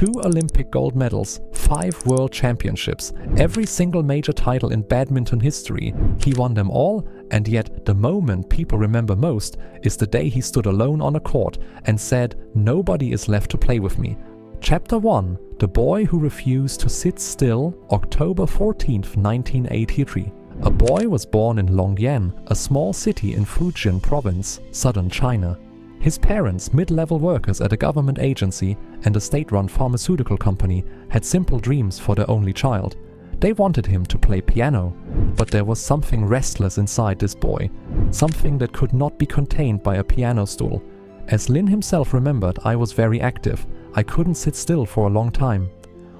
2 Olympic gold medals, 5 world championships, every single major title in badminton history. He won them all, and yet the moment people remember most is the day he stood alone on a court and said, "Nobody is left to play with me." Chapter 1. The Boy Who Refused to Sit Still, October 14th, 1983. A boy was born in Longyan, a small city in Fujian province, southern China. His parents, mid-level workers at a government agency and a state-run pharmaceutical company, had simple dreams for their only child. They wanted him to play piano, but there was something restless inside this boy, something that could not be contained by a piano stool. As Lin himself remembered, "I was very active. I couldn't sit still for a long time."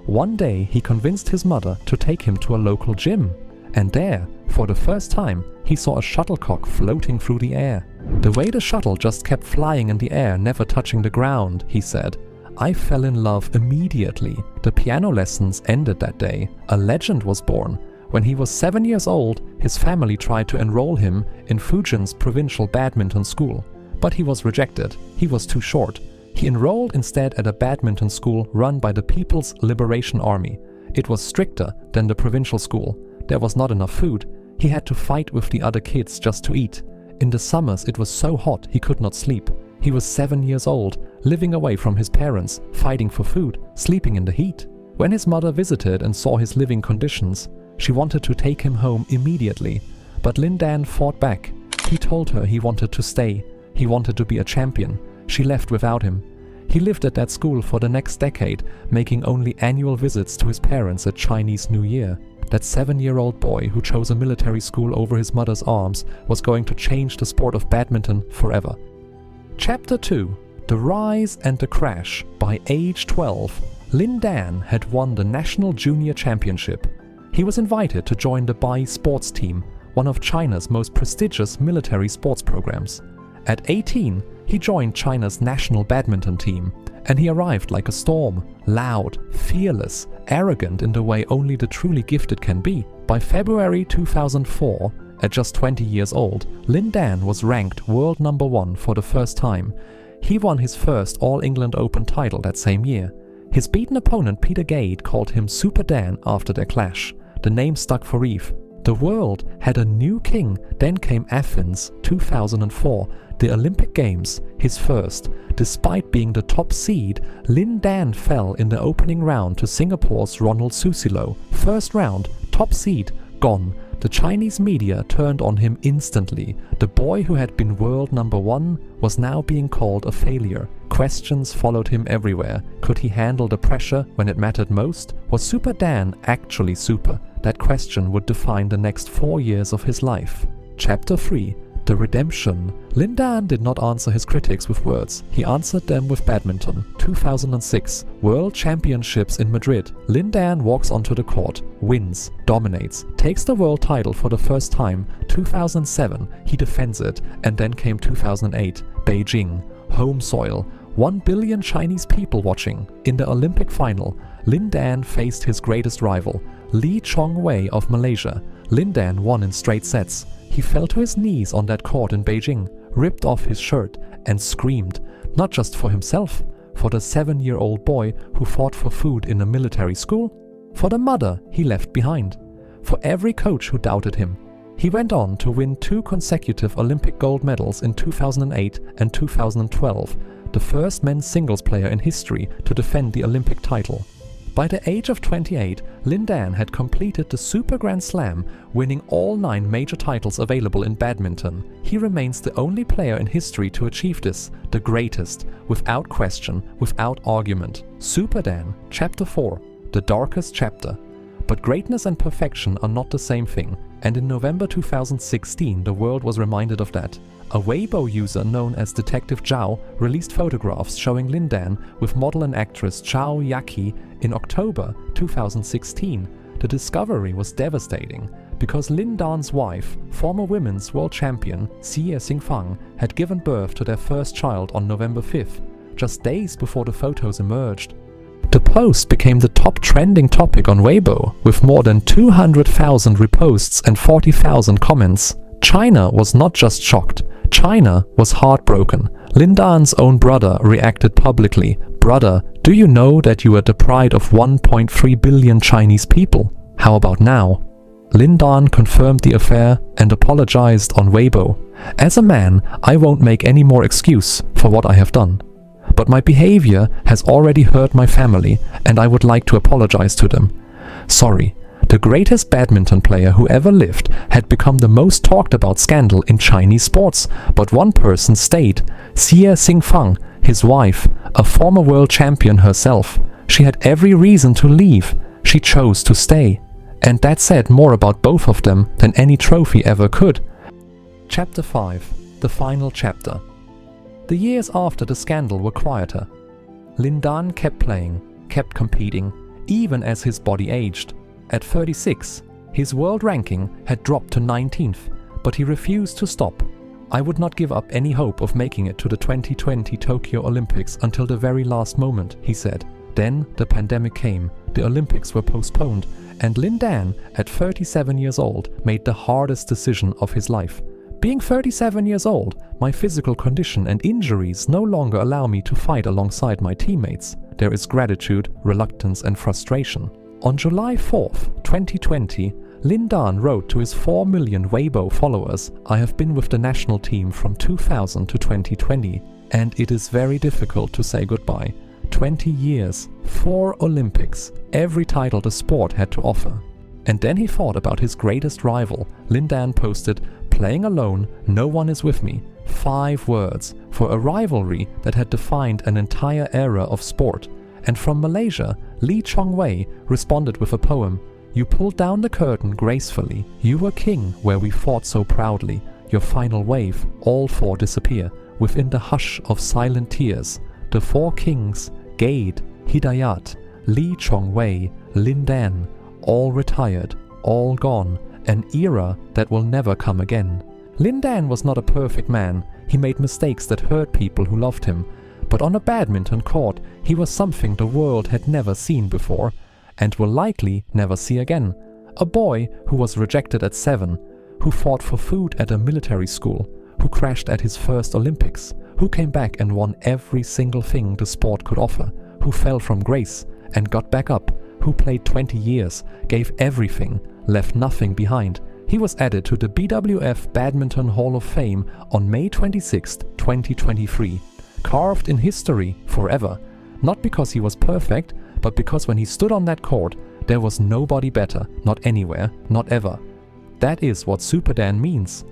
One day he convinced his mother to take him to a local gym. And there, for the first time, he saw a shuttlecock floating through the air. "The way the shuttle just kept flying in the air, never touching the ground," he said. "I fell in love immediately." The piano lessons ended that day. A legend was born. When he was 7 years old, his family tried to enroll him in Fujian's provincial badminton school. But he was rejected. He was too short. He enrolled instead at a badminton school run by the People's Liberation Army. It was stricter than the provincial school. There was not enough food. He had to fight with the other kids just to eat. In the summers it was so hot he could not sleep. He was 7 years old, living away from his parents, fighting for food, sleeping in the heat. When his mother visited and saw his living conditions, she wanted to take him home immediately. But Lin Dan fought back. He told her he wanted to stay. He wanted to be a champion. She left without him. He lived at that school for the next decade, making only annual visits to his parents at Chinese New Year. That 7-year-old boy who chose a military school over his mother's arms was going to change the sport of badminton forever. Chapter 2. The Rise and the Crash. By age 12, Lin Dan had won the National Junior Championship. He was invited to join the Bai sports team, one of China's most prestigious military sports programs. At 18, he joined China's national badminton team, and he arrived like a storm, loud, fearless, arrogant in the way only the truly gifted can be. By February 2004, at just 20 years old, Lin Dan was ranked world number 1 for the first time. He won his first All-England Open title that same year. His beaten opponent Peter Gade called him Super Dan after their clash. The name stuck for Eve. The world had a new king. Then came Athens 2004, the Olympic Games, his first. Despite being the top seed, Lin Dan fell in the opening round to Singapore's Ronald Susilo. First round, top seed, gone. The Chinese media turned on him instantly. The boy who had been world number 1 was now being called a failure. Questions followed him everywhere. Could he handle the pressure when it mattered most? Was Super Dan actually super? That question would define the next 4 years of his life. Chapter 3. The Redemption. Lin Dan did not answer his critics with words. He answered them with badminton. 2006. World Championships in Madrid. Lin Dan walks onto the court, wins, dominates, takes the world title for the first time. 2007. He defends it. And then came 2008. Beijing. Home soil. 1 billion Chinese people watching. In the Olympic final, Lin Dan faced his greatest rival, Lee Chong-wei of Malaysia. Lin Dan won in straight sets. He fell to his knees on that court in Beijing, ripped off his shirt, and screamed, not just for himself, for the 7-year-old boy who fought for food in a military school, for the mother he left behind, for every coach who doubted him. He went on to win 2 consecutive Olympic gold medals in 2008 and 2012, the first men's singles player in history to defend the Olympic title. By the age of 28, Lin Dan had completed the Super Grand Slam, winning all 9 major titles available in badminton. He remains the only player in history to achieve this, the greatest, without question, without argument. Super Dan, Chapter 4, the darkest chapter. But greatness and perfection are not the same thing, and in November 2016 the world was reminded of that. A Weibo user known as Detective Zhao released photographs showing Lin Dan with model and actress Zhao Yaqi in October 2016. The discovery was devastating because Lin Dan's wife, former women's world champion Xie Xingfang, had given birth to their first child on November 5th, just days before the photos emerged. The post became the top trending topic on Weibo, with more than 200,000 reposts and 40,000 comments. China was not just shocked, China was heartbroken. Lin Dan's own brother reacted publicly, Brother, do you know that you are the pride of 1.3 billion Chinese people? How about now? Lin Dan confirmed the affair and apologized on Weibo. As a man, I won't make any more excuse for what I have done. But my behavior has already hurt my family and I would like to apologize to them. Sorry. The greatest badminton player who ever lived had become the most talked about scandal in Chinese sports, but one person stayed. Xie Xingfang, his wife, a former world champion herself. She had every reason to leave. She chose to stay. And that said more about both of them than any trophy ever could. Chapter 5. The final chapter. The years after the scandal were quieter. Lin Dan kept playing, kept competing, even as his body aged. At 36, his world ranking had dropped to 19th, but he refused to stop. I would not give up any hope of making it to the 2020 Tokyo Olympics until the very last moment, he said. Then the pandemic came, the Olympics were postponed, and Lin Dan, at 37 years old, made the hardest decision of his life. Being 37 years old, my physical condition and injuries no longer allow me to fight alongside my teammates. There is gratitude, reluctance and frustration. On July 4th, 2020, Lin Dan wrote to his 4 million Weibo followers, I have been with the national team from 2000 to 2020, and it is very difficult to say goodbye. 20 years, 4 Olympics, every title the sport had to offer. And then he thought about his greatest rival. Lin Dan posted, playing alone, no one is with me. 5 words for a rivalry that had defined an entire era of sport. And from Malaysia, Lee Chong-wei responded with a poem. You pulled down the curtain gracefully. You were king where we fought so proudly. Your final wave, all 4 disappear. Within the hush of silent tears, the 4 kings, Gade, Hidayat, Lee Chong-wei, Lin Dan, all retired, all gone, an era that will never come again. Lin Dan was not a perfect man. He made mistakes that hurt people who loved him. But on a badminton court, he was something the world had never seen before, and will likely never see again. A boy who was rejected at 7, who fought for food at a military school, who crashed at his first Olympics, who came back and won every single thing the sport could offer, who fell from grace and got back up, who played 20 years, gave everything, left nothing behind. He was added to the BWF Badminton Hall of Fame on May 26, 2023. Carved in history forever, not because he was perfect, but because when he stood on that court, there was nobody better, not anywhere, not ever. That is what Super Dan means.